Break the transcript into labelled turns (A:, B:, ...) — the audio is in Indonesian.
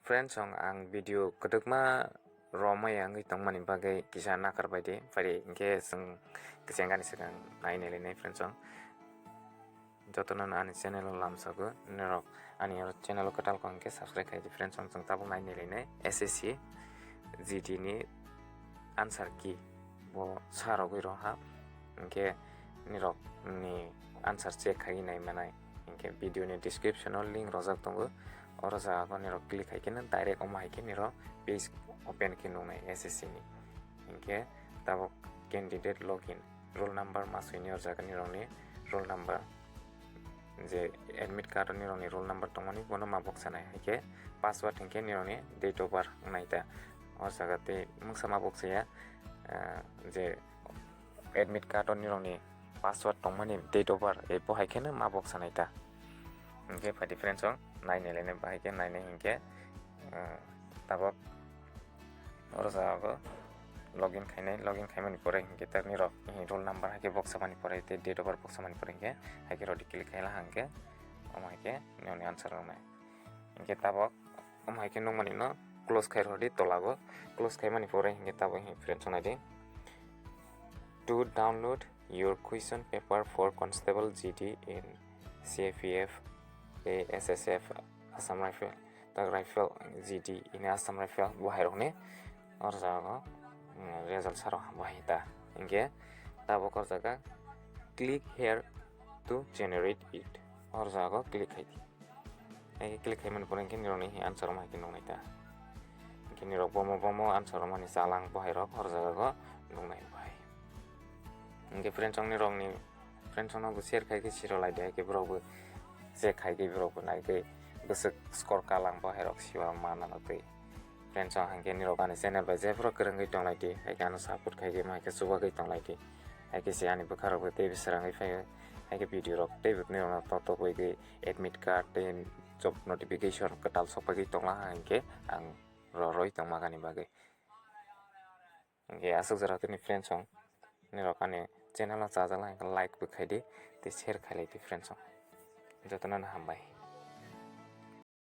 A: Friends ang video kedekma romai ang itong mani bagai kisah nakar baidi pada ingke seng kesenggan sekarang naik nilai friends joto nan ani channel lam sago nirok ani channel katal ko ingke subscribe kai friends seng tabung naik nilai SSC GT ni answer ki bo saro giro ha ingke nirok ni answer check kai nai manai ingke video ni description link rojak tongo oro jaga nirok click haikena direct oma haikena niro page open kinungai SSC ni ingke tabok candidate login roll number masuk ni jaga nirok ni roll number je admit card nirok ni roll number tongmani bono mabok sanai haike password haike nirok ni date of birth naita oro jaga te mungsa mabok saya je admit card nirok ni password tongmani date of birth e po haikena mabok sanaita ingke pada friends nai nilai bahaya nai hingke tabok oro jaga login khaimani pore hingke tar nirok roll number hake box samani pore te date of birth box samani pore hingke hake rodi click khaila hangke om hake ni answer romai hingke tabok om hake nongmani no close khai rodi tolago close khaimani pore hingke tabok friends nai to download your question paper for Constable GT in CFEF SSF Assam Rifle tag Rifle GT ini Assam Rifle bahai rok ni or jaga result saro bahai ta ingke tabok or jaga click here to generate it or jaga click hai ai click hai man poreng kin ni answer ma kin nai ta kin rok bomo answer ma ni salang bahai rok or jaga ko nai bahai ingke friends ni rong ni friends no share khai ke siro lai dai ke bro je khai ke bro nai ke besek skor kalang bo herok siwa mana lagi friends hangke ni rokani channel ba je pro kereng tong lai di hai kan support khai ke mai ke suba ke tong lai di hai ke si ani bukharo be te bisrang hai ke video rok te but ni ona to koi ke admit card te job notification ketal sok pagi tong la hangke ang roi tong magani bage hangke asuk jara ni friends ni rokani channel la chajala like bu khai di te share khai lai di friends jotonan hambai